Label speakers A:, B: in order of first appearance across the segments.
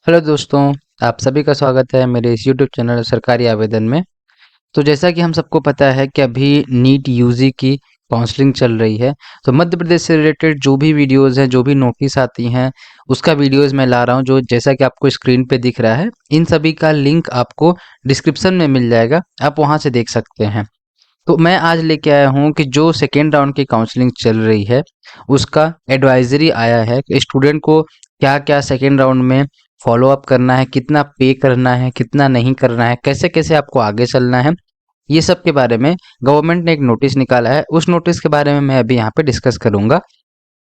A: Hello दोस्तों, आप सभी का स्वागत है मेरे इस यूट्यूब चैनल सरकारी आवेदन में। तो जैसा कि हम सबको पता है कि अभी नीट यूजी की काउंसलिंग चल रही है। तो मध्य प्रदेश से रिलेटेड जो भी वीडियोस हैं, जो भी नोटिस आती हैं, उसका वीडियोस मैं ला रहा हूं, जो जैसा कि आपको स्क्रीन पे दिख रहा है। इन सभी का लिंक आपको डिस्क्रिप्शन में मिल जाएगा, आप वहां से देख सकते हैं। तो मैं आज लेके आया हूँ कि जो सेकेंड राउंड की काउंसलिंग चल रही है उसका एडवाइजरी आया है कि स्टूडेंट को क्या क्या सेकेंड राउंड में फॉलो अप करना है, कितना पे करना है, कितना नहीं करना है, कैसे कैसे आपको आगे चलना है। ये सब के बारे में गवर्नमेंट ने एक नोटिस निकाला है। उस नोटिस के बारे में मैं अभी यहाँ पे डिस्कस करूंगा।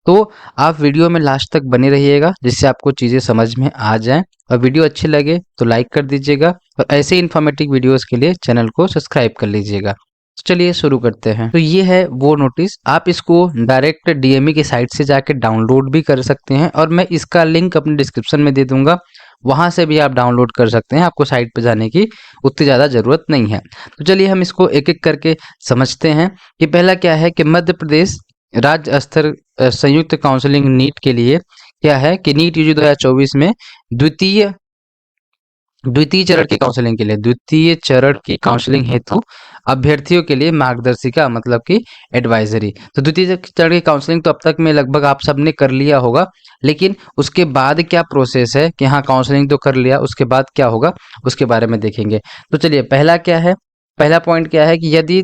A: तो आप वीडियो में लास्ट तक बने रहिएगा, जिससे आपको चीज़ें समझ में आ जाएं। और वीडियो अच्छी लगे तो लाइक कर दीजिएगा, और ऐसे इन्फॉर्मेटिव वीडियोस के लिए चैनल को सब्सक्राइब कर लीजिएगा। तो चलिए शुरू करते हैं। तो ये है वो नोटिस, आप इसको डायरेक्ट डीएमई की साइट से जाके डाउनलोड भी कर सकते हैं, और मैं इसका लिंक अपने डिस्क्रिप्शन में दे दूंगा। वहां से भी आप डाउनलोड कर सकते हैं, आपको साइट पे जाने की उतनी ज़्यादा ज़रूरत नहीं है। तो चलिए हम इसको एक एक करके समझते हैं कि पहला क्या है कि मध्य प्रदेश राज्य स्तर संयुक्त काउंसलिंग नीट के लिए क्या है कि नीट यूजी 2024 में द्वितीय द्वितीय चरण की काउंसलिंग के लिए द्वितीय चरण की काउंसलिंग हेतु अभ्यर्थियों के लिए मार्गदर्शिका, मतलब कि एडवाइजरी। तो द्वितीय चरण की काउंसलिंग तो अब तक में लगभग आप सबने कर लिया होगा, लेकिन उसके बाद क्या प्रोसेस है कि हाँ काउंसलिंग तो कर लिया, उसके बाद क्या होगा उसके बारे में देखेंगे। तो चलिए पहला क्या है, पहला पॉइंट क्या है कि यदि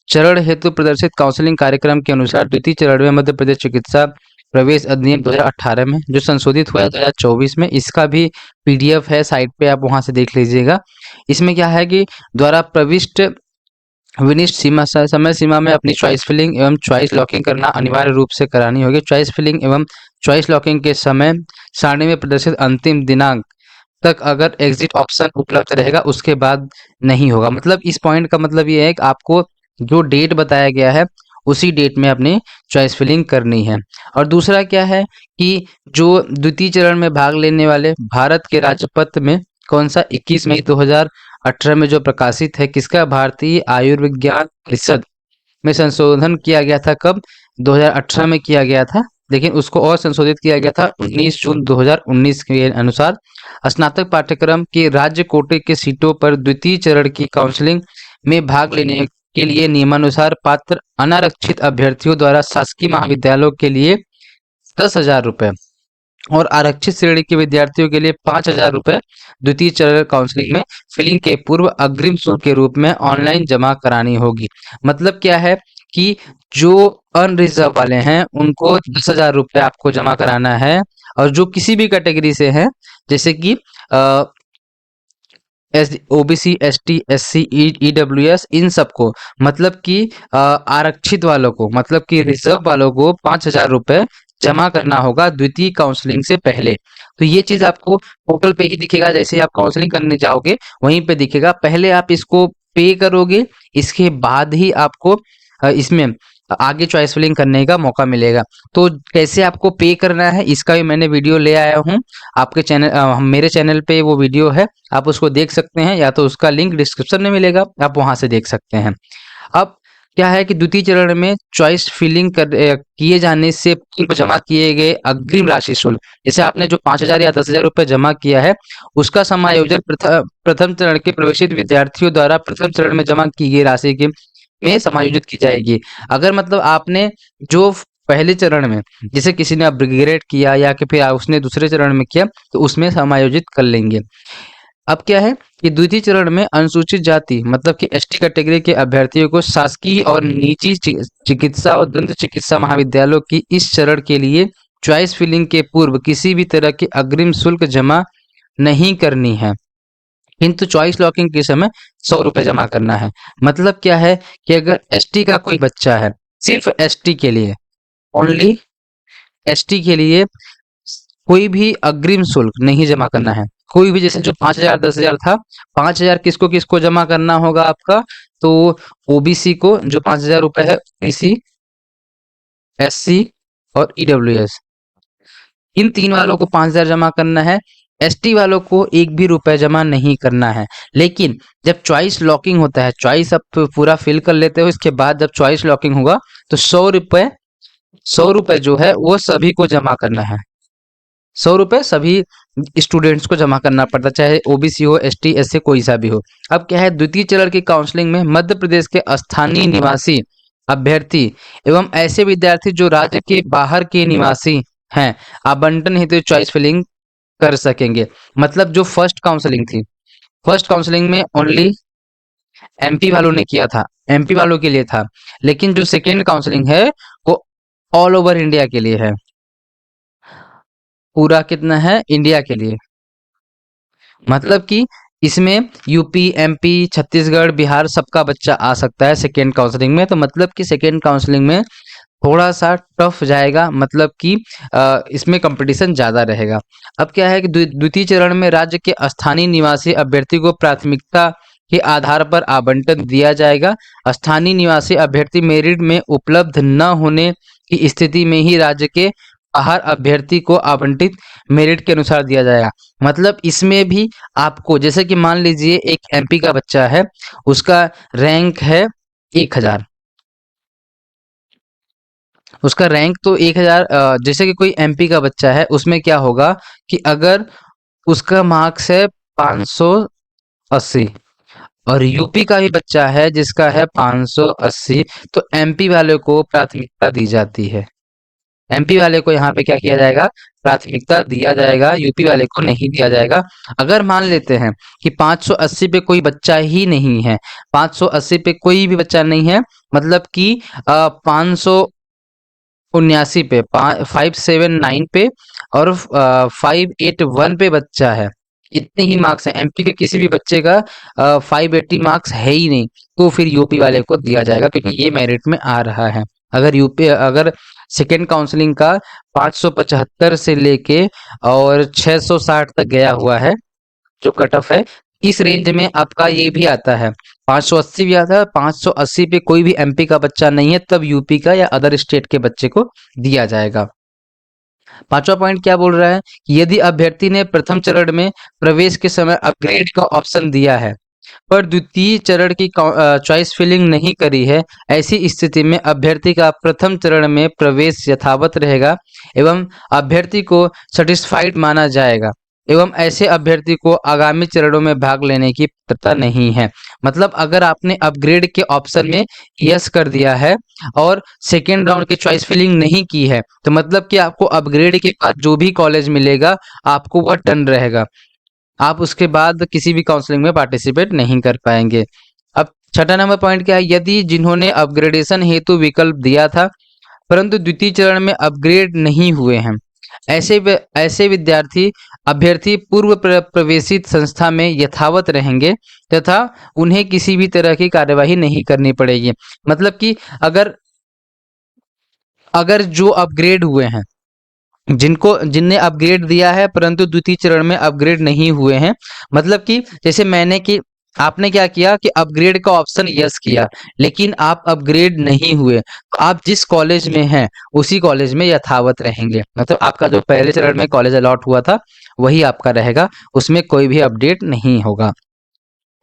A: चरण हेतु प्रदर्शित काउंसलिंग कार्यक्रम के अनुसार द्वितीय चरण में मध्य प्रदेश चिकित्सा प्रवेश अधिनियम 2018 में जो संशोधित हुआ है 2024 में, इसका भी पीडीएफ है साइट पे, आप वहां से देख लीजिएगा। इसमें क्या है कि द्वारा प्रविष्ट विनिश्चित समय सीमा में अपनी चॉइस फिलिंग एवं चॉइस लॉकिंग करना अनिवार्य रूप से करानी होगी। चॉइस फिलिंग एवं चॉइस लॉकिंग के समय सारणी में प्रदर्शित अंतिम दिनांक तक अगर एग्जिट ऑप्शन उपलब्ध रहेगा, उसके बाद नहीं होगा। मतलब इस पॉइंट का मतलब ये है कि आपको जो डेट बताया गया है उसी डेट में अपनी चॉइस फिलिंग करनी है। और दूसरा क्या है कि जो द्वितीय चरण में भाग लेने वाले भारत के राजपत्र में कौन सा 21 मई 2018 में जो प्रकाशित है, किसका, भारतीय आयुर्विज्ञान परिषद में संशोधन किया गया था। कब? 2018 में किया गया था, लेकिन उसको और संशोधित किया गया था 19 जून 2019 के अनुसार। स्नातक पाठ्यक्रम के राज्य कोटे के सीटों पर द्वितीय चरण की काउंसलिंग में भाग लेने के लिए नियमानुसार पात्र अनारक्षित अभ्यर्थियों द्वारा शासकीय महाविद्यालयों के लिए 10,000 रुपये और आरक्षित श्रेणी के विद्यार्थियों के लिए 5,000 रुपये द्वितीय चरण काउंसलिंग में फिलिंग के पूर्व अग्रिम शुल्क के रूप में ऑनलाइन जमा करानी होगी। मतलब क्या है कि जो अनरिजर्व वाले हैं उनको 10,000 रुपये आपको जमा कराना है, और जो किसी भी कैटेगरी से हैं, जैसे कि S OBC, ST, SC, EWS, इन सबको, मतलब कि आरक्षित वालों को, मतलब कि रिजर्व वालों को 5,000 रुपये जमा करना होगा द्वितीय काउंसलिंग से पहले। तो ये चीज आपको पोर्टल पे ही दिखेगा, जैसे आप काउंसलिंग करने जाओगे वहीं पे दिखेगा। पहले आप इसको पे करोगे, इसके बाद ही आपको इसमें आगे चॉइस फिलिंग करने का मौका मिलेगा। तो कैसे आपको पे करना है इसका भी मैंने वीडियो ले आया हूँ आपके चैनल, मेरे चैनल पे वो वीडियो है, आप उसको देख सकते हैं, या तो उसका लिंक डिस्क्रिप्शन में मिलेगा, आप वहां से देख सकते हैं। अब क्या है कि द्वितीय चरण में चॉइस फिलिंग किए जाने से पूर्व जमा किए गए अग्रिम राशि शुल्क, जैसे आपने जो 5,000 या 10,000 रुपये जमा किया है, उसका समायोजन प्रथम चरण के प्रवेशित विद्यार्थियों द्वारा प्रथम चरण में जमा की गई राशि के में समायोजित की जाएगी। अगर मतलब आपने जो पहले चरण में, जैसे किसी ने अपग्रेड किया या कि फिर उसने दूसरे चरण में किया, तो उसमें समायोजित कर लेंगे। अब क्या है कि द्वितीय चरण में अनुसूचित जाति, मतलब कि एसटी कैटेगरी के अभ्यर्थियों को शासकीय और निजी चिकित्सा और दंत चिकित्सा महाविद्यालयों की इस चरण के लिए चॉइस फिलिंग के पूर्व किसी भी तरह की अग्रिम शुल्क जमा नहीं करनी है, किंतु चॉइस लॉकिंग के समय 100 रुपये जमा करना है। मतलब क्या है कि अगर एसटी का कोई बच्चा है, सिर्फ एसटी के लिए, ओनली एसटी के लिए कोई भी अग्रिम शुल्क नहीं जमा करना है। कोई भी, जैसे जो 5,000 10,000 था, 5,000 किसको किसको जमा करना होगा आपका, तो ओबीसी को जो 5,000 रुपये है, ओबीसी, एससी और ईडब्ल्यूएस, इन तीन वालों को 5,000 जमा करना है। एसटी वालों को एक भी रुपए जमा नहीं करना है। लेकिन जब चॉइस लॉकिंग होता है, चॉइस आप पूरा फिल कर लेते हो, इसके बाद जब चॉइस लॉकिंग होगा तो 100 रुपये, 100 रुपये जो है वो सभी को जमा करना है। 100 रुपये सभी स्टूडेंट्स को जमा करना पड़ता, चाहे ओबीसी हो, एसटी, एससी, कोई सा भी हो। अब क्या है, द्वितीय चरण की काउंसलिंग में मध्य प्रदेश के स्थानीय निवासी अभ्यर्थी एवं ऐसे विद्यार्थी जो राज्य के बाहर के निवासी हैं, आवंटन हेतु चॉइस फिलिंग कर सकेंगे। मतलब जो फर्स्ट काउंसलिंग थी, फर्स्ट काउंसलिंग में ओनली एमपी वालों ने किया था, एमपी वालों के लिए था, लेकिन जो सेकेंड काउंसलिंग है वो ऑल ओवर इंडिया के लिए है, पूरा कितना है, इंडिया के लिए। मतलब कि इसमें यूपी, एमपी, छत्तीसगढ़, बिहार सबका बच्चा आ सकता है सेकेंड काउंसलिंग में। तो मतलब कि सेकेंड काउंसलिंग में थोड़ा सा टफ जाएगा, मतलब कि इसमें कंपटीशन ज़्यादा रहेगा। अब क्या है कि द्वितीय चरण में राज्य के स्थानीय निवासी अभ्यर्थी को प्राथमिकता के आधार पर आवंटन दिया जाएगा। स्थानीय निवासी अभ्यर्थी मेरिट में उपलब्ध न होने की स्थिति में ही राज्य के बाहर अभ्यर्थी को आवंटित मेरिट के अनुसार दिया जाएगा। मतलब इसमें भी आपको, जैसे कि मान लीजिए एक एमपी का बच्चा है, उसका रैंक है 1000, उसका रैंक तो 1000, जैसे कि कोई एमपी का बच्चा है, उसमें क्या होगा कि अगर उसका मार्क्स है 580 और यूपी का भी बच्चा है जिसका है 580, तो एमपी वाले को प्राथमिकता दी जाती है। एमपी वाले को यहाँ पे क्या किया जाएगा, प्राथमिकता दिया जाएगा, यूपी वाले को नहीं दिया जाएगा। अगर मान लेते हैं कि 580 पे कोई बच्चा ही नहीं है, 580 पे कोई भी बच्चा नहीं है, मतलब कि 579 पे, 579 पे और 581 पे बच्चा है, इतने ही मार्क्स हैं, एमपी के किसी भी बच्चे का 580 मार्क्स है ही नहीं, तो फिर यूपी वाले को दिया जाएगा क्योंकि ये मेरिट में आ रहा है। अगर सेकेंड काउंसलिंग का 575 से लेके और 660 तक गया हुआ है जो कट ऑफ है, इस रेंज में आपका ये भी आता है, 580 भी आता है। 580 पे कोई भी एमपी का बच्चा नहीं है, तब यूपी का या अदर स्टेट के बच्चे को दिया जाएगा। पांचवा पॉइंट क्या बोल रहा है कि यदि अभ्यर्थी ने प्रथम चरण में प्रवेश के समय अपग्रेड का ऑप्शन दिया है पर द्वितीय चरण की चॉइस फिलिंग नहीं करी है, ऐसी स्थिति में अभ्यर्थी का प्रथम चरण में प्रवेश यथावत रहेगा एवं अभ्यर्थी को सेटिस्फाइड माना जाएगा एवं ऐसे अभ्यर्थी को आगामी चरणों में भाग लेने की पात्रता नहीं है। मतलब अगर आपने अपग्रेड के ऑप्शन में यस कर दिया है और सेकेंड राउंड की चॉइस फिलिंग नहीं की है, तो मतलब कि आपको अपग्रेड के बाद जो भी कॉलेज मिलेगा आपको वह डन रहेगा, आप उसके बाद किसी भी काउंसलिंग में पार्टिसिपेट नहीं कर पाएंगे। अब छठा नंबर पॉइंट क्या है, यदि जिन्होंने अपग्रेडेशन हेतु विकल्प दिया था परंतु द्वितीय चरण में अपग्रेड नहीं हुए हैं, ऐसे विद्यार्थी अभ्यर्थी पूर्व प्रवेशित संस्था में यथावत रहेंगे तथा उन्हें किसी भी तरह की कार्यवाही नहीं करनी पड़ेगी। मतलब कि अगर अगर जो अपग्रेड हुए हैं, जिनने अपग्रेड दिया है परंतु द्वितीय चरण में अपग्रेड नहीं हुए हैं, मतलब कि जैसे मैंने कि आपने क्या किया कि अपग्रेड का ऑप्शन यस किया लेकिन आप अपग्रेड नहीं हुए, तो आप जिस कॉलेज में हैं उसी कॉलेज में यथावत रहेंगे। मतलब आपका जो पहले चरण में कॉलेज अलॉट हुआ था वही आपका रहेगा, उसमें कोई भी अपडेट नहीं होगा।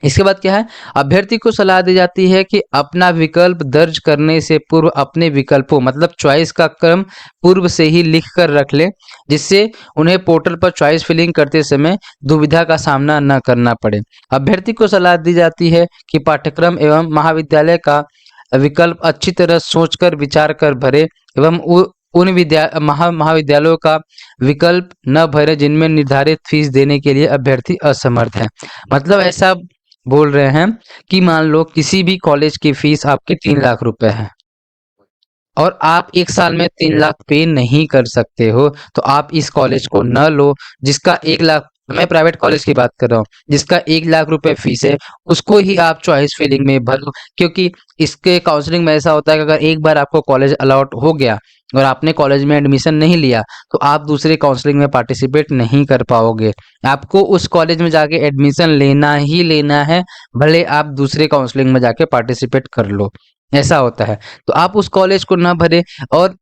A: इसके बाद क्या है, अभ्यर्थी को सलाह दी जाती है कि अपना विकल्प दर्ज करने से पूर्व अपने विकल्पों मतलब चॉइस का क्रम पूर्व से ही लिख कर रख लें, जिससे उन्हें पोर्टल पर चॉइस फिलिंग करते समय दुविधा का सामना न करना पड़े। अभ्यर्थी को सलाह दी जाती है कि पाठ्यक्रम एवं महाविद्यालय का विकल्प अच्छी तरह सोचकर विचार कर भरे एवं उन महाविद्यालयों का विकल्प न भरे जिनमें निर्धारित फीस देने के लिए अभ्यर्थी असमर्थ है। मतलब ऐसा बोल रहे हैं कि मान लो किसी भी कॉलेज की फीस आपकी 3 लाख रुपए है और आप एक साल में 3 लाख पे नहीं कर सकते हो, तो आप इस कॉलेज को न लो जिसका 1 लाख, मैं प्राइवेट कॉलेज की बात कर रहा हूँ, जिसका 1 लाख रुपए फीस है उसको ही आप चॉइस फिलिंग में भरो। क्योंकि इसके काउंसलिंग में ऐसा होता है कि अगर एक बार आपको कॉलेज अलॉट हो गया और आपने कॉलेज में एडमिशन नहीं लिया तो आप दूसरे काउंसलिंग में पार्टिसिपेट नहीं कर पाओगे, आपको उस कॉलेज में जाके एडमिशन लेना ही लेना है, भले आप दूसरे काउंसलिंग में जाके पार्टिसिपेट कर लो, ऐसा होता है। तो आप उस कॉलेज को ना भरे। और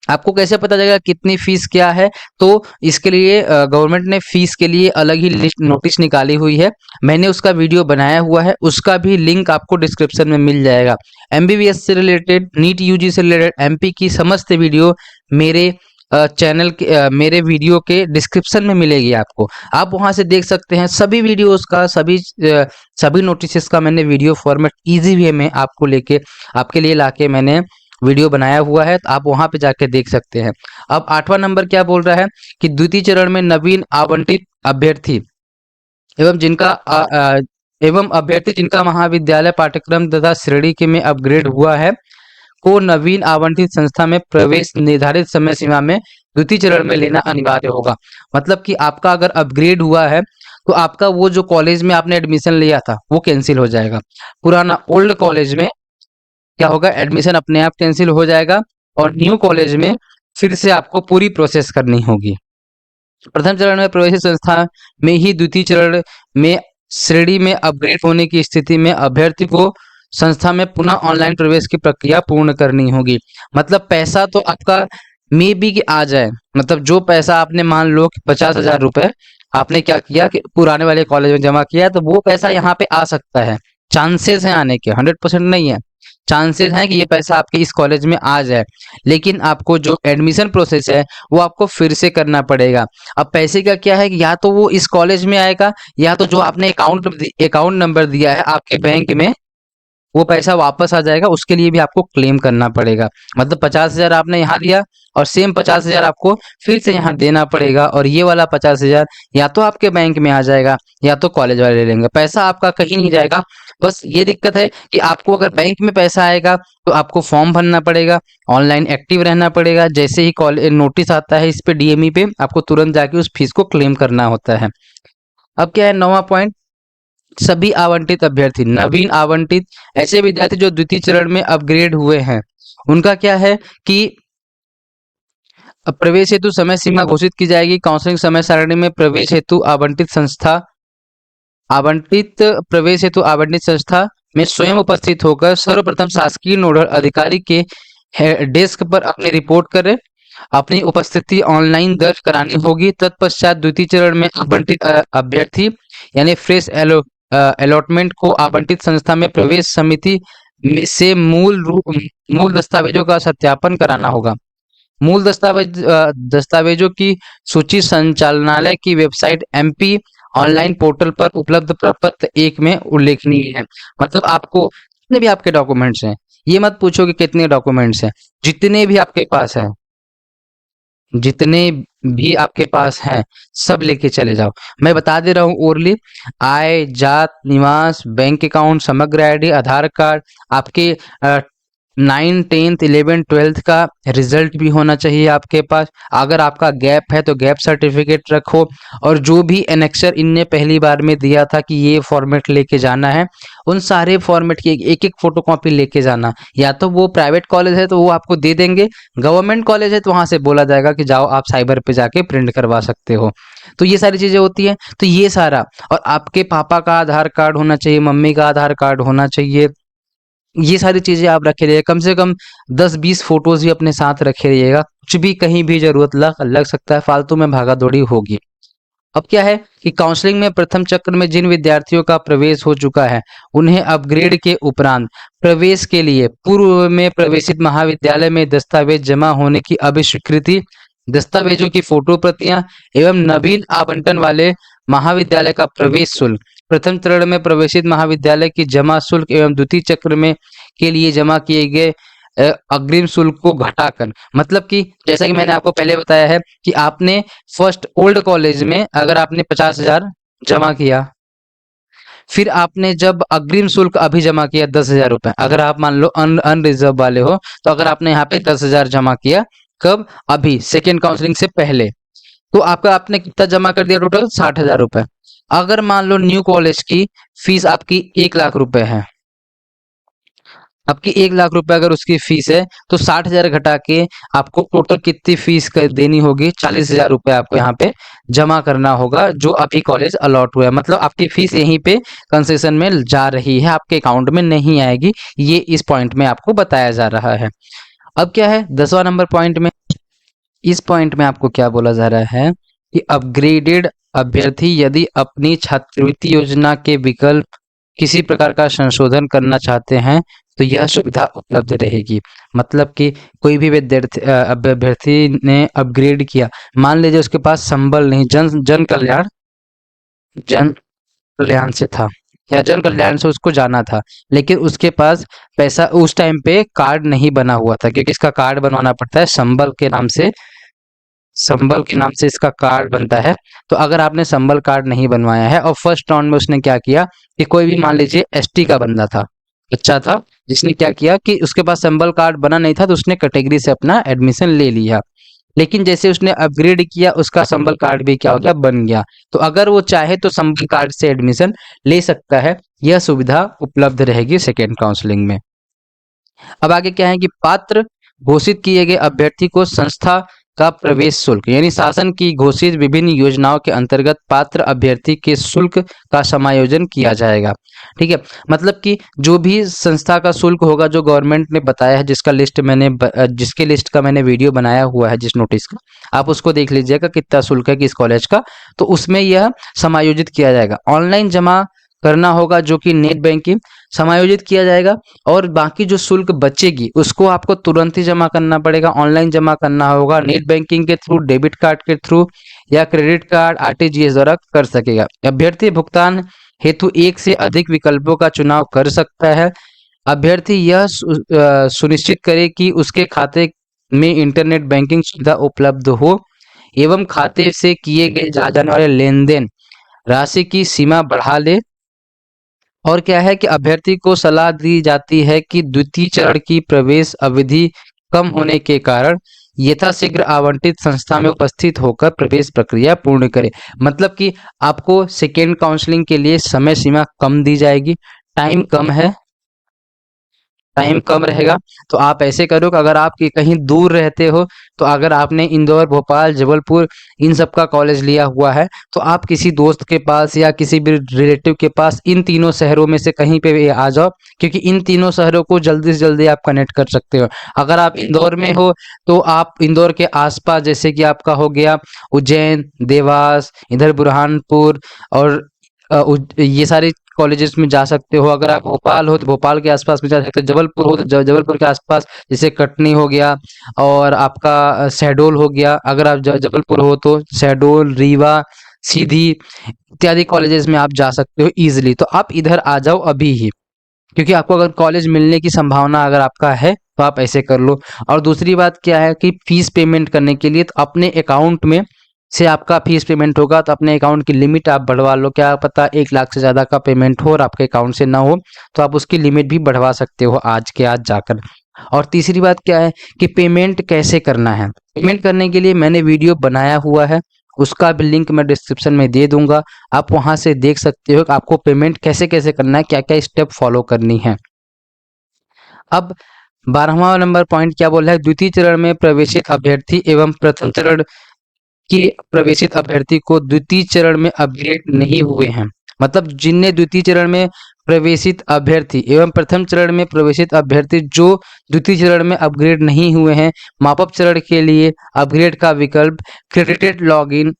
A: आपको कैसे पता चलेगा कितनी फीस क्या है, तो इसके लिए गवर्नमेंट ने फीस के लिए अलग ही लिस्ट नोटिस निकाली हुई है, मैंने उसका वीडियो बनाया हुआ है, उसका भी लिंक आपको डिस्क्रिप्शन में मिल जाएगा। एमबीबीएस से रिलेटेड, नीट यूजी से रिलेटेड, एमपी की समस्त वीडियो मेरे चैनल के मेरे वीडियो के डिस्क्रिप्शन में मिलेगी आपको। आप वहां से देख सकते हैं सभी वीडियोस का, सभी नोटिसेस का मैंने वीडियो फॉर्मेट इजी वे में आपको लेके आपके लिए लाके मैंने वीडियो बनाया हुआ है, तो आप वहां पे जाके देख सकते हैं। अब 8वां नंबर क्या बोल रहा है कि द्वितीय चरण में नवीन आवंटित अभ्यर्थी एवं जिनका एवं अभ्यर्थी जिनका महाविद्यालय पाठ्यक्रम तथा श्रेणी के में अपग्रेड हुआ है को नवीन आवंटित संस्था में प्रवेश निर्धारित समय सीमा में द्वितीय चरण में लेना अनिवार्य होगा। मतलब कि आपका अगर अपग्रेड हुआ है तो आपका वो जो कॉलेज में आपने एडमिशन लिया था वो कैंसिल हो जाएगा। पुराना ओल्ड कॉलेज में क्या होगा, एडमिशन अपने आप कैंसिल हो जाएगा और न्यू कॉलेज में फिर से आपको पूरी प्रोसेस करनी होगी। प्रथम चरण में प्रवेशित संस्था में ही द्वितीय चरण में श्रेणी में अपग्रेड होने की स्थिति में अभ्यर्थी को संस्था में पुनः ऑनलाइन प्रवेश की प्रक्रिया पूर्ण करनी होगी। मतलब पैसा तो आपका मे बी कि आ जाए, मतलब जो पैसा आपने मान लो कि 50,000 रुपए आपने क्या किया कि पुराने वाले कॉलेज में जमा किया, तो वो पैसा यहाँ पे आ सकता है। चांसेस हैं आने के, 100% नहीं है, चांसेस हैं कि ये पैसा आपके इस कॉलेज में आ जाए। लेकिन आपको जो एडमिशन प्रोसेस है वो आपको फिर से करना पड़ेगा। अब पैसे का क्या है कि या तो वो इस कॉलेज में आएगा, या तो जो आपने अकाउंट नंबर दिया है आपके बैंक में वो पैसा वापस आ जाएगा, उसके लिए भी आपको क्लेम करना पड़ेगा। मतलब 50,000 आपने यहाँ दिया और सेम 50,000 आपको फिर से यहाँ देना पड़ेगा, और ये वाला 50,000 या तो आपके बैंक में आ जाएगा या तो कॉलेज वाले ले लेंगे। पैसा आपका कहीं नहीं जाएगा। बस ये दिक्कत है कि आपको अगर बैंक में पैसा आएगा तो आपको फॉर्म भरना पड़ेगा, ऑनलाइन एक्टिव रहना पड़ेगा। जैसे ही कॉलेज नोटिस आता है इस पे डीएमई पे, आपको तुरंत जाके उस फीस को क्लेम करना होता है। अब क्या है 9वां पॉइंट, सभी आवंटित अभ्यर्थी नवीन आवंटित ऐसे विद्यार्थी जो द्वितीय चरण में अपग्रेड हुए हैं, उनका क्या है कि अब प्रवेश हेतु समय सीमा घोषित की जाएगी। काउंसलिंग समय सारणी में प्रवेश हेतु आवंटित संस्था में स्वयं उपस्थित होकर सर्वप्रथम शासकीय नोडल अधिकारी के डेस्क पर अपनी रिपोर्ट करें। अपनी उपस्थिति ऑनलाइन दर्ज करानी होगी। तत्पश्चात द्वितीय चरण में आवंटित अभ्यर्थी यानी फ्रेश अलॉटमेंट को आवंटित संस्था में प्रवेश समिति से मूल दस्तावेजों का सत्यापन कराना होगा। मूल दस्तावेजों की सूची संचालनालय की वेबसाइट एमपी ऑनलाइन पोर्टल पर उपलब्ध प्रपत्र 1 में उल्लेखनीय है। मतलब आपको जितने भी आपके डॉक्यूमेंट्स हैं, ये मत पूछो कि कितने डॉक्यूमेंट्स हैं, जितने भी आपके पास हैं, जितने भी आपके पास हैं सब लेके चले जाओ। मैं बता दे रहा हूँ ओरली, आय, जात, निवास, बैंक अकाउंट, समग्र आईडी, आधार कार्ड, आपके 9, 10th, 11th, 12th का रिजल्ट भी होना चाहिए आपके पास। अगर आपका गैप है तो गैप सर्टिफिकेट रखो, और जो भी एनेक्सर इनने पहली बार में दिया था कि ये फॉर्मेट लेके जाना है, उन सारे फॉर्मेट की एक एक फोटोकॉपी लेके जाना। या तो वो प्राइवेट कॉलेज है तो वो आपको दे देंगे, गवर्नमेंट कॉलेज है तो वहां से बोला जाएगा कि जाओ आप साइबर पे जाके प्रिंट करवा सकते हो। तो ये सारी चीजें होती हैं। तो ये सारा, और आपके पापा का आधार कार्ड होना चाहिए, मम्मी का आधार कार्ड होना चाहिए, ये सारी चीजें आप रखे रहिए। कम से कम 10-20 फोटोज भी अपने साथ रखे रहिएगा, कुछ भी कहीं भी जरूरत लग सकता है, फालतू में भागा दौड़ी होगी। अब क्या है कि काउंसलिंग में प्रथम चक्र में जिन विद्यार्थियों का प्रवेश हो चुका है, उन्हें अपग्रेड के उपरांत प्रवेश के लिए पूर्व में प्रवेशित महाविद्यालय में दस्तावेज जमा होने की अभिस्वीकृति, दस्तावेजों की फोटो प्रतियां एवं नवीन आवंटन वाले महाविद्यालय का प्रवेश शुल्क, प्रथम चरण में प्रवेशित महाविद्यालय की जमा शुल्क एवं द्वितीय चक्र में के लिए जमा किए गए अग्रिम शुल्क को घटाकर, मतलब कि जैसा कि मैंने आपको पहले बताया है कि आपने फर्स्ट ओल्ड कॉलेज में अगर आपने 50,000 जमा किया, फिर आपने जब अग्रिम शुल्क अभी जमा किया 10,000 रुपए, अगर आप मान लो अनरिजर्व वाले हो, तो अगर आपने यहाँ पे 10,000 जमा किया, कब, अभी सेकेंड काउंसलिंग से पहले, तो आपका आपने कितना जमा कर दिया, टोटल 60,000 रुपए। अगर मान लो न्यू कॉलेज की फीस आपकी 1 लाख रुपए है, आपकी 1 लाख रुपए अगर उसकी फीस है, तो 60,000 घटा के आपको टोटल कितनी फीस देनी होगी, 40,000 रुपए आपको यहाँ पे जमा करना होगा, जो अभी कॉलेज अलॉट हुआ है। मतलब आपकी फीस यहीं पे कंसेशन में जा रही है, आपके अकाउंट में नहीं आएगी। ये इस पॉइंट में आपको बताया जा रहा है। अब क्या है 10वां नंबर पॉइंट में, इस पॉइंट में आपको क्या बोला जा रहा है कि अपग्रेडेड अभ्यर्थी यदि अपनी छात्रवृत्ति योजना के विकल्प किसी प्रकार का संशोधन करना चाहते हैं तो यह सुविधा उपलब्ध रहेगी। मतलब कि कोई भी अभ्यर्थी ने अपग्रेड किया, मान लीजिए उसके पास संबल नहीं, जन कल्याण से था या जन कल्याण से उसको जाना था, लेकिन उसके पास पैसा उस टाइम पे कार्ड नहीं बना हुआ था, क्योंकि इसका कार्ड बनवाना पड़ता है संबल के नाम से इसका कार्ड बनता है। तो अगर आपने संबल कार्ड नहीं बनवाया है और फर्स्ट राउंड में उसने क्या किया कि कोई भी मान लीजिए एसटी का बंदा था, अच्छा था, जिसने क्या किया कि उसके पास संबल कार्ड बना नहीं था, तो उसने कैटेगरी से अपना एडमिशन ले लिया। लेकिन जैसे उसने अपग्रेड किया, उसका संबल कार्ड भी क्या हो गया, बन गया। तो अगर वो चाहे तो संबल कार्ड से एडमिशन ले सकता है। यह सुविधा उपलब्ध रहेगी सेकेंड काउंसलिंग में। अब आगे क्या है कि पात्र घोषित किए गए अभ्यर्थी को संस्था का प्रवेश शुल्क, यानी शासन की घोषित विभिन्न योजनाओं के अंतर्गत पात्र अभ्यर्थी के शुल्क का समायोजन किया जाएगा। ठीक है, मतलब कि जो भी संस्था का शुल्क होगा, जो गवर्नमेंट ने बताया है, जिसके लिस्ट का मैंने वीडियो बनाया हुआ है, जिस नोटिस का, आप उसको देख लीजिएगा कितना शुल्क है किस कॉलेज का। तो उसमें यह समायोजित किया जाएगा। ऑनलाइन जमा करना होगा, जो कि नेट बैंकिंग समायोजित किया जाएगा। और बाकी जो शुल्क बचेगी उसको आपको तुरंत ही जमा करना पड़ेगा, ऑनलाइन जमा करना होगा, नेट बैंकिंग के थ्रू, डेबिट कार्ड के थ्रू या क्रेडिट कार्ड आरटीजीएस द्वारा कर सकेगा। अभ्यर्थी भुगतान हेतु एक से अधिक विकल्पों का चुनाव कर सकता है। अभ्यर्थी यह सुनिश्चित करे कि उसके खाते में इंटरनेट बैंकिंग सुविधा उपलब्ध हो एवं खाते से किए गए जाने वाले लेन देन राशि की सीमा बढ़ा ले। और क्या है कि अभ्यर्थी को सलाह दी जाती है कि द्वितीय चरण की प्रवेश अवधि कम होने के कारण यथाशीघ्र आवंटित संस्था में उपस्थित होकर प्रवेश प्रक्रिया पूर्ण करें। मतलब कि आपको सेकेंड काउंसलिंग के लिए समय सीमा कम दी जाएगी, टाइम कम है, टाइम कम रहेगा। तो आप ऐसे करो कि अगर आप कहीं दूर रहते हो, तो अगर आपने इंदौर, भोपाल, जबलपुर इन सब का कॉलेज लिया हुआ है, तो आप किसी दोस्त के पास या किसी भी रिलेटिव के पास इन तीनों शहरों में से कहीं पे भी आ जाओ, क्योंकि इन तीनों शहरों को जल्दी से जल्दी आप कनेक्ट कर सकते हो। अगर आप इंदौर में हो तो आप इंदौर के आसपास, जैसे कि आपका हो गया उज्जैन, देवास, इधर बुरहानपुर और ये सारे कॉलेजेस में जा सकते हो। अगर आप भोपाल हो तो भोपाल के आसपास में जा सकते हो, जबलपुर हो तो जबलपुर के आसपास, जैसे कटनी हो गया और आपका शहडोल हो गया। अगर आप जबलपुर हो तो शहडोल, रीवा, सीधी इत्यादि कॉलेजेस में आप जा सकते हो इजीली। तो आप इधर आ जाओ अभी ही, क्योंकि आपको अगर कॉलेज मिलने की संभावना अगर आपका है तो आप ऐसे कर लो। और दूसरी बात क्या है कि फीस पेमेंट करने के लिए तो अपने अकाउंट में से आपका फीस पेमेंट होगा, तो अपने अकाउंट की लिमिट आप बढ़वा लो। क्या पता 1 लाख से ज़्यादा का पेमेंट हो और आपके अकाउंट से ना हो, तो आप उसकी लिमिट भी बढ़वा सकते हो आज के आज जाकर। और तीसरी बात क्या है कि पेमेंट कैसे करना है। पेमेंट करने के लिए मैंने वीडियो बनाया हुआ है, उसका भी लिंक मैं डिस्क्रिप्शन में दे दूंगा। आप वहां से देख सकते हो कि आपको पेमेंट कैसे कैसे करना है, क्या क्या स्टेप फॉलो करनी है। अब 12वां नंबर पॉइंट क्या बोल रहा है, द्वितीय चरण में प्रवेशित अभ्यर्थी एवं प्रथम चरण के प्रवेशित अभ्यर्थी को द्वितीय चरण में अपग्रेड नहीं हुए हैं। मतलब जिनने द्वितीय चरण में प्रवेशित अभ्यर्थी एवं प्रथम चरण में प्रवेशित अभ्यर्थी जो द्वितीय चरण में अपग्रेड नहीं हुए हैं, मापअप चरण के लिए अपग्रेड का विकल्प क्रेडिटेड लॉगिन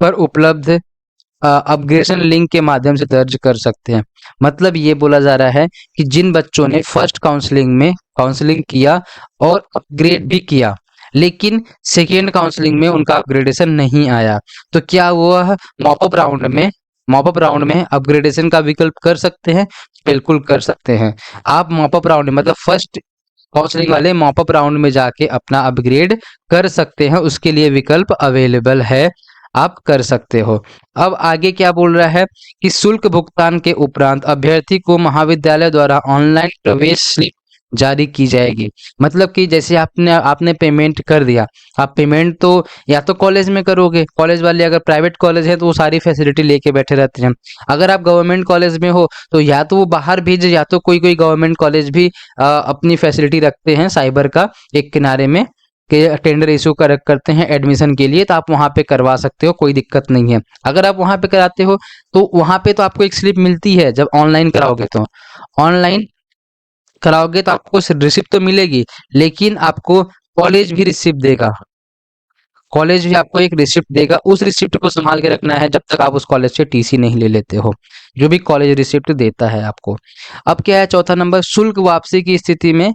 A: पर उपलब्ध अपग्रेडेशन लिंक के माध्यम से दर्ज कर सकते हैं। मतलब ये बोला जा रहा है कि जिन बच्चों ने फर्स्ट काउंसलिंग में काउंसलिंग किया और अपग्रेड भी किया, लेकिन सेकेंड काउंसलिंग में उनका अपग्रेडेशन नहीं आया, तो क्या वह मॉपअप राउंड में अपग्रेडेशन का विकल्प कर सकते हैं? बिल्कुल कर सकते हैं। आप मॉपअप राउंड मतलब फर्स्ट काउंसलिंग वाले मॉपअप राउंड में जाके अपना अपग्रेड कर सकते हैं, उसके लिए विकल्प अवेलेबल है, आप कर सकते हो। अब आगे क्या बोल रहा है कि शुल्क भुगतान के उपरांत अभ्यर्थी को महाविद्यालय द्वारा ऑनलाइन प्रवेश स्लिप जारी की जाएगी। मतलब कि जैसे आपने आपने पेमेंट कर दिया, आप पेमेंट तो या तो कॉलेज में करोगे, कॉलेज वाले अगर प्राइवेट कॉलेज है तो वो सारी फैसिलिटी लेके बैठे रहते हैं। अगर आप गवर्नमेंट कॉलेज में हो तो या तो वो बाहर भेजे, या तो कोई कोई गवर्नमेंट कॉलेज भी अपनी फैसिलिटी रखते हैं साइबर का एक किनारे में, कि टेंडर इशू करते हैं एडमिशन के लिए, तो आप वहाँ पे करवा सकते हो, कोई दिक्कत नहीं है। अगर आप वहाँ पे कराते हो तो वहाँ पे तो आपको एक स्लिप मिलती है जब ऑनलाइन कराओगे, तो ऑनलाइन कराओगे तो आपको रिसिप्ट तो मिलेगी, लेकिन आपको कॉलेज भी रिसिप्ट देगा। कॉलेज भी आपको एक रिसिप्ट देगा, उस रिसिप्ट को संभाल के रखना है जब तक आप उस कॉलेज से टीसी नहीं ले लेते हो, जो भी कॉलेज रिसिप्ट देता है आपको। अब क्या है चौथा नंबर, शुल्क वापसी की स्थिति में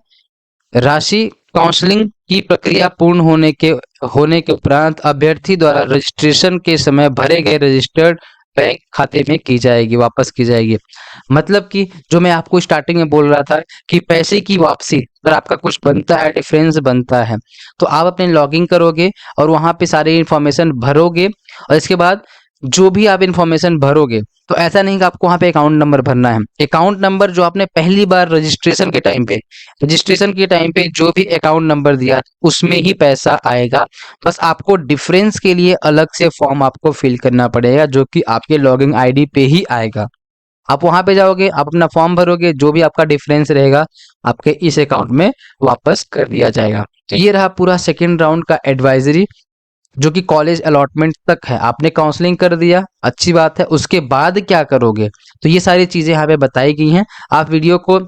A: राशि काउंसलिंग की प्रक्रिया पूर्ण होने के उपरांत अभ्यर्थी द्वारा रजिस्ट्रेशन के समय भरे गए रजिस्टर्ड बैंक खाते में की जाएगी, वापस की जाएगी। मतलब कि जो मैं आपको स्टार्टिंग में बोल रहा था कि पैसे की वापसी अगर आपका कुछ बनता है, डिफरेंस बनता है, तो आप अपने लॉगिंग करोगे और वहां पे सारी इंफॉर्मेशन भरोगे, और इसके बाद जो भी आप इंफॉर्मेशन भरोगे, तो ऐसा नहीं कि आपको वहां पे अकाउंट नंबर भरना है। अकाउंट नंबर जो आपने पहली बार रजिस्ट्रेशन के टाइम पे जो भी अकाउंट नंबर दिया उसमें ही पैसा आएगा। बस आपको डिफरेंस के लिए अलग से फॉर्म आपको फिल करना पड़ेगा, जो कि आपके लॉगिंग आईडी पे ही आएगा। आप वहां पे जाओगे, आप अपना फॉर्म भरोगे, जो भी आपका डिफरेंस रहेगा आपके इस अकाउंट में वापस कर दिया जाएगा। तो ये रहा पूरा सेकेंड राउंड का एडवाइजरी, जो कि कॉलेज अलॉटमेंट तक है। आपने काउंसलिंग कर दिया, अच्छी बात है, उसके बाद क्या करोगे, तो ये सारी चीजें यहाँ पे बताई गई हैं। आप वीडियो को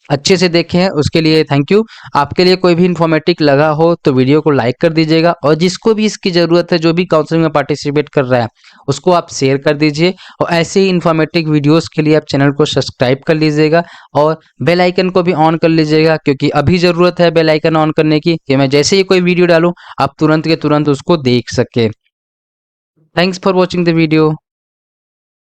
A: अच्छे से देखें हैं, उसके लिए थैंक यू। आपके लिए कोई भी इन्फॉर्मेटिव लगा हो तो वीडियो को लाइक कर दीजिएगा, और जिसको भी इसकी ज़रूरत है, जो भी काउंसलिंग में पार्टिसिपेट कर रहा है, उसको आप शेयर कर दीजिए। और ऐसे ही इन्फॉर्मेटिव वीडियोस के लिए आप चैनल को सब्सक्राइब कर लीजिएगा और बेल आइकन को भी ऑन कर लीजिएगा, क्योंकि अभी ज़रूरत है बेल आइकन ऑन करने की कि मैं जैसे ही कोई वीडियो डालूँ आप तुरंत के तुरंत उसको देख सकें। Thanks for watching the video.